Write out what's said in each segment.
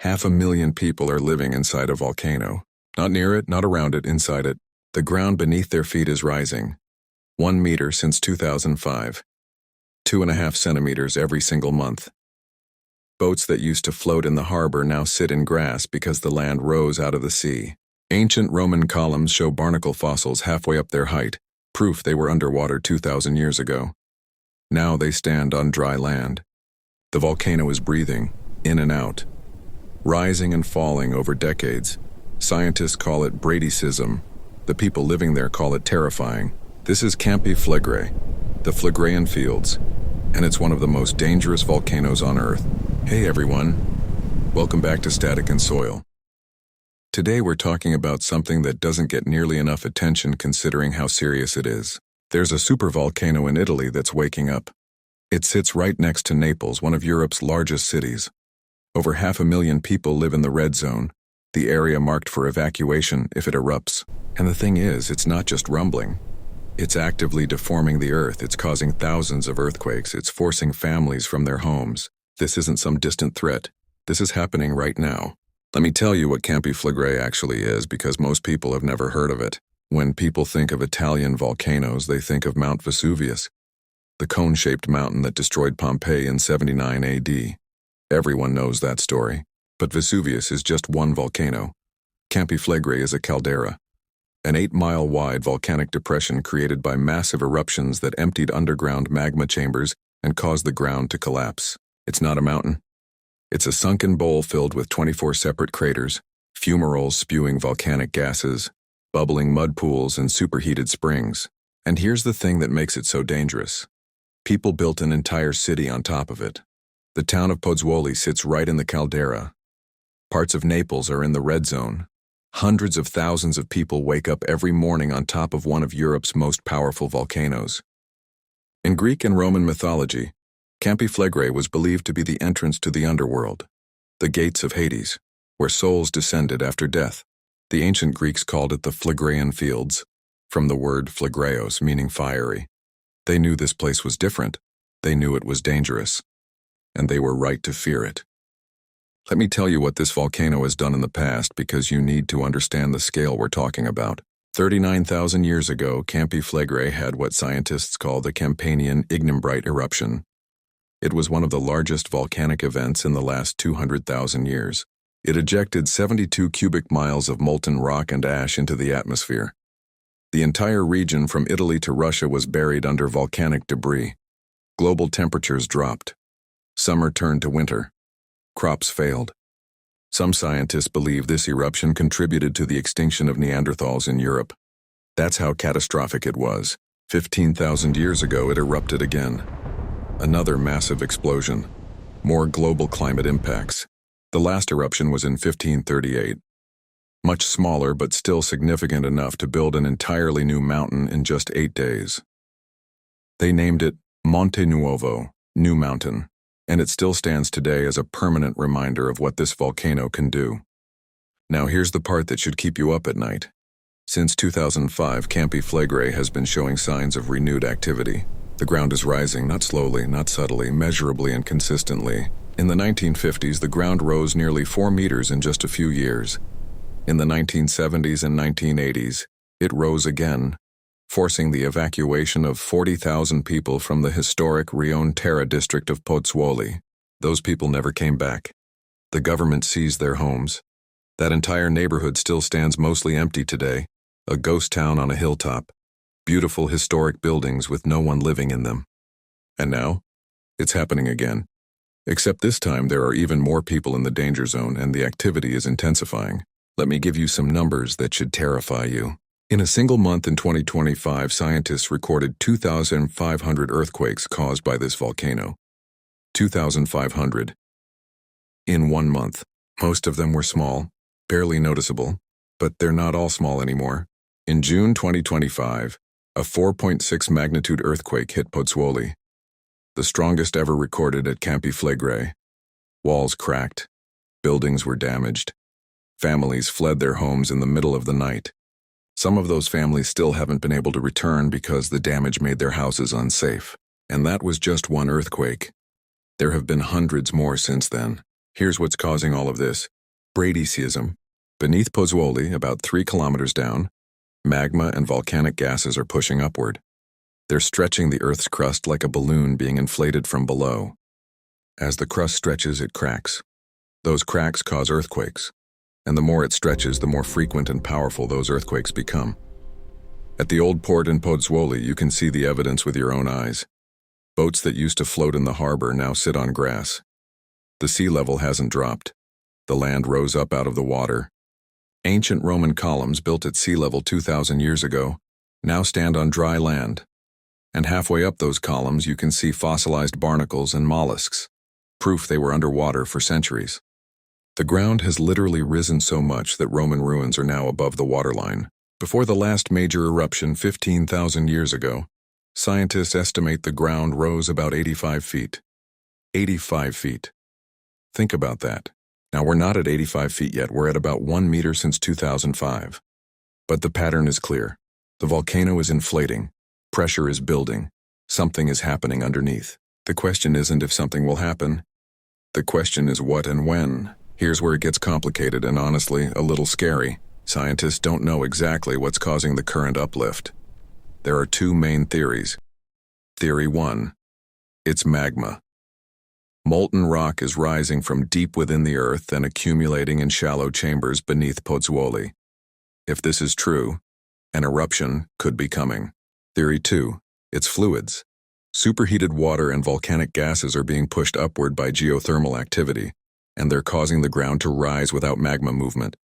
500,000 people are living inside a volcano. Not near it, not around it, inside it. The ground beneath their feet is rising. 1 meter since 2005. 2.5 centimeters every single month. Boats that used to float in the harbor now sit in grass because the land rose out of the sea. Ancient Roman columns show barnacle fossils halfway up their height, proof they were underwater 2,000 years ago. Now they stand on dry land. The volcano is breathing, in and out, rising and falling over decades. Scientists call it Bradyseism. The people living there call it terrifying. This is Campi Flegrei, the Phlegrean Fields, and it's one of the most dangerous volcanoes on Earth. Hey everyone, welcome back to Static and Soil. Today we're talking about something that doesn't get nearly enough attention considering how serious it is. There's a supervolcano in Italy that's waking up. It sits right next to Naples, one of Europe's largest cities. Over 500,000 people live in the red zone, the area marked for evacuation if it erupts. And the thing is, it's not just rumbling. It's actively deforming the earth. It's causing thousands of earthquakes. It's forcing families from their homes. This isn't some distant threat. This is happening right now. Let me tell you what Campi Flegrei actually is, because most people have never heard of it. When people think of Italian volcanoes, they think of Mount Vesuvius, the cone-shaped mountain that destroyed Pompeii in 79 AD. Everyone knows that story. But Vesuvius is just one volcano. Campi Flegrei is a caldera, an 8-mile-wide volcanic depression created by massive eruptions that emptied underground magma chambers and caused the ground to collapse. It's not a mountain. It's a sunken bowl filled with 24 separate craters, fumaroles spewing volcanic gases, bubbling mud pools, and superheated springs. And here's the thing that makes it so dangerous. People built an entire city on top of it. The town of Pozzuoli sits right in the caldera. Parts of Naples are in the red zone. Hundreds of thousands of people wake up every morning on top of one of Europe's most powerful volcanoes. In Greek and Roman mythology, Campi Flegrei was believed to be the entrance to the underworld, the gates of Hades, where souls descended after death. The ancient Greeks called it the Phlegrean Fields, from the word phlegreos, meaning fiery. They knew this place was different. They knew it was dangerous. And they were right to fear it. Let me tell you what this volcano has done in the past, because you need to understand the scale we're talking about. 39,000 years ago, Campi Flegrei had what scientists call the Campanian Ignimbrite Eruption. It was one of the largest volcanic events in the last 200,000 years. It ejected 72 cubic miles of molten rock and ash into the atmosphere. The entire region from Italy to Russia was buried under volcanic debris. Global temperatures dropped. Summer turned to winter. Crops failed. Some scientists believe this eruption contributed to the extinction of Neanderthals in Europe. That's how catastrophic it was. 15,000 years ago, it erupted again. Another massive explosion. More global climate impacts. The last eruption was in 1538. Much smaller, but still significant enough to build an entirely new mountain in just 8 days. They named it Monte Nuovo, New Mountain, and it still stands today as a permanent reminder of what this volcano can do. Now here's the part that should keep you up at night. Since 2005, Campi Flegrei has been showing signs of renewed activity. The ground is rising, not slowly, not subtly, measurably and consistently. In the 1950s, the ground rose nearly 4 meters in just a few years. In the 1970s and 1980s, it rose again, forcing the evacuation of 40,000 people from the historic Rione Terra district of Pozzuoli. Those people never came back. The government seized their homes. That entire neighborhood still stands mostly empty today, a ghost town on a hilltop. Beautiful historic buildings with no one living in them. And now, it's happening again. Except this time there are even more people in the danger zone and the activity is intensifying. Let me give you some numbers that should terrify you. In a single month in 2025, scientists recorded 2,500 earthquakes caused by this volcano. 2,500. In 1 month. Most of them were small, barely noticeable, but they're not all small anymore. In June 2025, a 4.6 magnitude earthquake hit Pozzuoli, the strongest ever recorded at Campi Flegrei. Walls cracked, buildings were damaged. Families fled their homes in the middle of the night. Some of those families still haven't been able to return because the damage made their houses unsafe. And that was just one earthquake. There have been hundreds more since then. Here's what's causing all of this. Bradyseism. Beneath Pozzuoli, about 3 kilometers down, magma and volcanic gases are pushing upward. They're stretching the Earth's crust like a balloon being inflated from below. As the crust stretches, it cracks. Those cracks cause earthquakes, and the more it stretches, the more frequent and powerful those earthquakes become. At the old port in Pozzuoli, you can see the evidence with your own eyes. Boats that used to float in the harbor now sit on grass. The sea level hasn't dropped. The land rose up out of the water. Ancient Roman columns built at sea level 2,000 years ago now stand on dry land. And halfway up those columns, you can see fossilized barnacles and mollusks, proof they were underwater for centuries. The ground has literally risen so much that Roman ruins are now above the waterline. Before the last major eruption 15,000 years ago, scientists estimate the ground rose about 85 feet. 85 feet. Think about that. Now we're not at 85 feet yet, we're at about 1 meter since 2005. But the pattern is clear. The volcano is inflating. Pressure is building. Something is happening underneath. The question isn't if something will happen. The question is what and when. Here's where it gets complicated and honestly a little scary. Scientists don't know exactly what's causing the current uplift. There are 2 main theories. Theory 1. It's magma. Molten rock is rising from deep within the earth and accumulating in shallow chambers beneath Pozzuoli. If this is true, an eruption could be coming. Theory 2. It's fluids. Superheated water and volcanic gases are being pushed upward by geothermal activity, and they're causing the ground to rise without magma movement.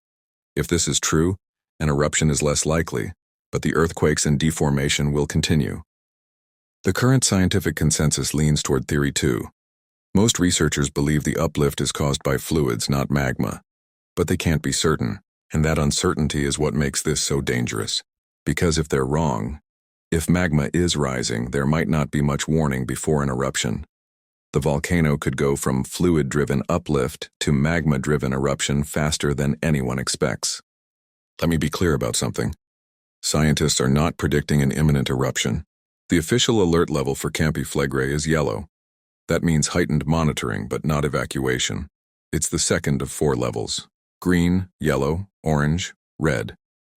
If this is true, an eruption is less likely, but the earthquakes and deformation will continue. The current scientific consensus leans toward Theory 2. Most researchers believe the uplift is caused by fluids, not magma. But they can't be certain, and that uncertainty is what makes this so dangerous. Because if they're wrong, if magma is rising, there might not be much warning before an eruption. The volcano could go from fluid-driven uplift to magma-driven eruption faster than anyone expects. Let me be clear about something. Scientists are not predicting an imminent eruption. The official alert level for Campi Flegrei is yellow. That means heightened monitoring, but not evacuation. It's the second of 4 levels: green, yellow, orange, red.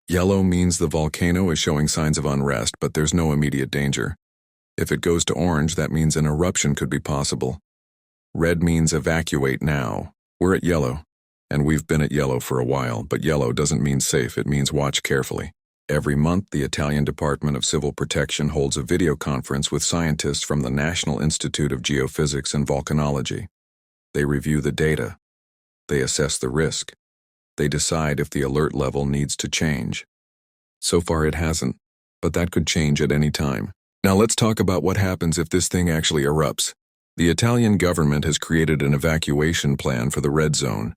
Yellow means the volcano is showing signs of unrest, but there's no immediate danger. If it goes to orange, that means an eruption could be possible. Red means evacuate now. We're at yellow, and we've been at yellow for a while, but yellow doesn't mean safe, it means watch carefully. Every month, the Italian Department of Civil Protection holds a video conference with scientists from the National Institute of Geophysics and Volcanology. They review the data. They assess the risk. They decide if the alert level needs to change. So far it hasn't, but that could change at any time. Now let's talk about what happens if this thing actually erupts. The Italian government has created an evacuation plan for the red zone.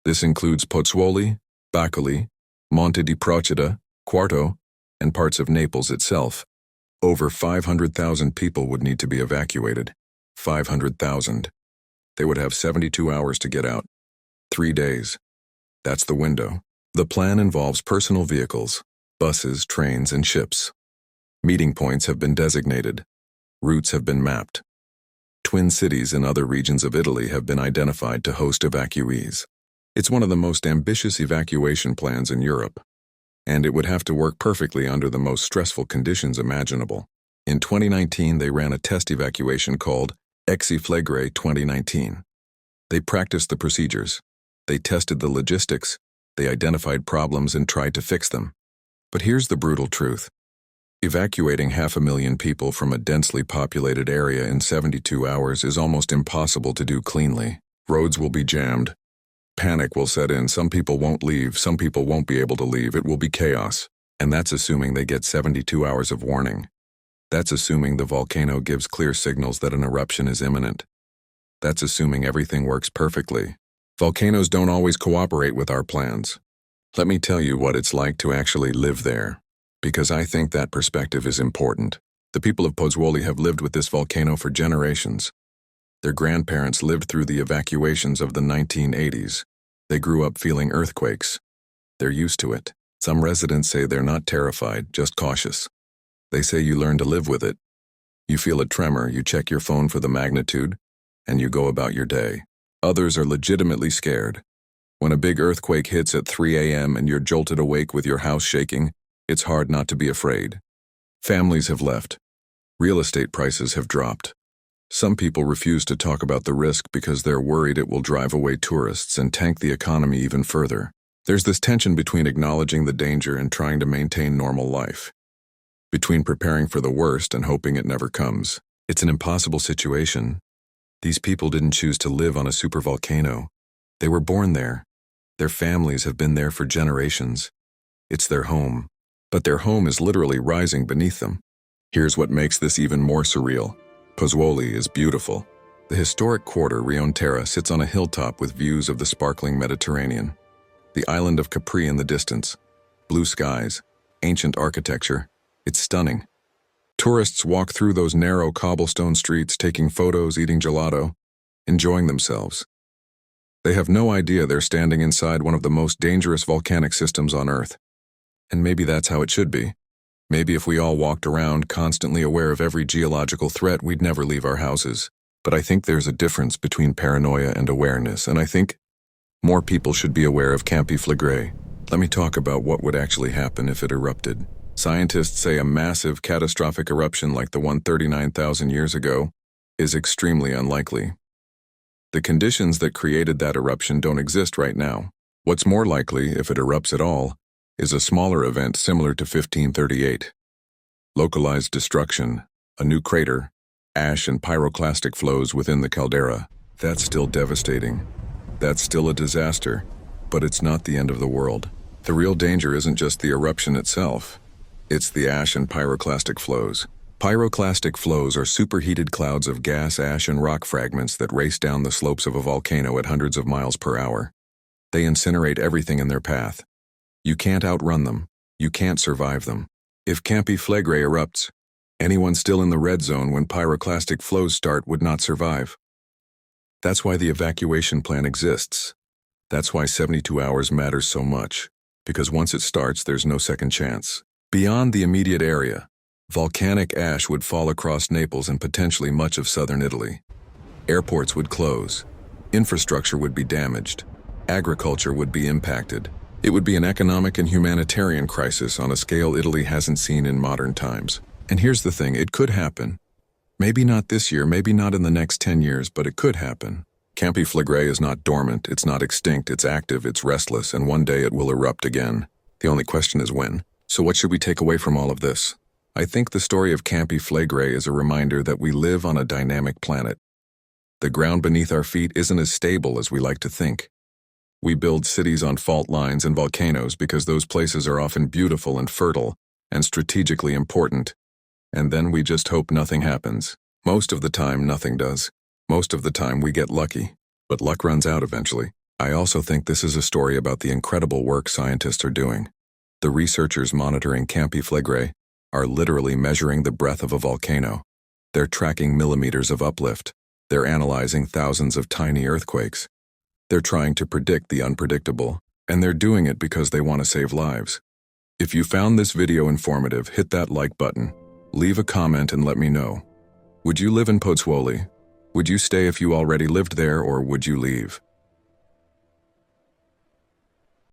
This includes Pozzuoli, Bacoli, Monte di Procida, Quarto, and parts of Naples itself. Over 500,000 people would need to be evacuated. 500,000. They would have 72 hours to get out. 3 days. That's the window. The plan involves personal vehicles, buses, trains, and ships. Meeting points have been designated. Routes have been mapped. Twin cities in other regions of Italy have been identified to host evacuees. It's one of the most ambitious evacuation plans in Europe, and it would have to work perfectly under the most stressful conditions imaginable. In 2019, they ran a test evacuation called Campi Flegrei 2019. They practiced the procedures. They tested the logistics. They identified problems and tried to fix them. But here's the brutal truth. Evacuating 500,000 people from a densely populated area in 72 hours is almost impossible to do cleanly. Roads will be jammed. Panic will set in. Some people won't leave. Some people won't be able to leave. It will be chaos. And that's assuming they get 72 hours of warning. That's assuming the volcano gives clear signals that an eruption is imminent. That's assuming everything works perfectly. Volcanoes don't always cooperate with our plans. Let me tell you what it's like to actually live there, because I think that perspective is important. The people of Pozzuoli have lived with this volcano for generations. Their grandparents lived through the evacuations of the 1980s. They grew up feeling earthquakes. They're used to it. Some residents say they're not terrified, just cautious. They say you learn to live with it. You feel a tremor, you check your phone for the magnitude, and you go about your day. Others are legitimately scared. When a big earthquake hits at 3 a.m. and you're jolted awake with your house shaking, it's hard not to be afraid. Families have left. Real estate prices have dropped. Some people refuse to talk about the risk because they're worried it will drive away tourists and tank the economy even further. There's this tension between acknowledging the danger and trying to maintain normal life. Between preparing for the worst and hoping it never comes. It's an impossible situation. These people didn't choose to live on a supervolcano. They were born there. Their families have been there for generations. It's their home. But their home is literally rising beneath them. Here's what makes this even more surreal. Pozzuoli is beautiful. The historic quarter Rione Terra sits on a hilltop with views of the sparkling Mediterranean. The island of Capri in the distance. Blue skies, ancient architecture. It's stunning. Tourists walk through those narrow cobblestone streets, taking photos, eating gelato, enjoying themselves. They have no idea they're standing inside one of the most dangerous volcanic systems on Earth. And maybe that's how it should be. Maybe if we all walked around constantly aware of every geological threat, we'd never leave our houses. But I think there's a difference between paranoia and awareness, and I think more people should be aware of Campi Flegrei. Let me talk about what would actually happen if it erupted. Scientists say a massive, catastrophic eruption like the one 39,000 years ago is extremely unlikely. The conditions that created that eruption don't exist right now. What's more likely, if it erupts at all, is a smaller event similar to 1538. Localized destruction, a new crater, ash and pyroclastic flows within the caldera. That's still devastating. That's still a disaster, but it's not the end of the world. The real danger isn't just the eruption itself. It's the ash and pyroclastic flows. Pyroclastic flows are superheated clouds of gas, ash, and rock fragments that race down the slopes of a volcano at hundreds of miles per hour. They incinerate everything in their path. You can't outrun them. You can't survive them. If Campi Flegrei erupts, anyone still in the red zone when pyroclastic flows start would not survive. That's why the evacuation plan exists. That's why 72 hours matters so much, because once it starts, there's no second chance. Beyond the immediate area, volcanic ash would fall across Naples and potentially much of southern Italy. Airports would close. Infrastructure would be damaged. Agriculture would be impacted. It would be an economic and humanitarian crisis on a scale Italy hasn't seen in modern times. And here's the thing, it could happen. Maybe not this year, maybe not in the next 10 years, but it could happen. Campi Flegrei is not dormant, it's not extinct, it's active, it's restless, and one day it will erupt again. The only question is when. So what should we take away from all of this? I think the story of Campi Flegrei is a reminder that we live on a dynamic planet. The ground beneath our feet isn't as stable as we like to think. We build cities on fault lines and volcanoes because those places are often beautiful and fertile and strategically important. And then we just hope nothing happens. Most of the time, nothing does. Most of the time, we get lucky. But luck runs out eventually. I also think this is a story about the incredible work scientists are doing. The researchers monitoring Campi Flegrei are literally measuring the breadth of a volcano. They're tracking millimeters of uplift. They're analyzing thousands of tiny earthquakes. They're trying to predict the unpredictable, and they're doing it because they want to save lives. If you found this video informative, hit that like button. Leave a comment and let me know. Would you live in Pozzuoli? Would you stay if you already lived there, or would you leave?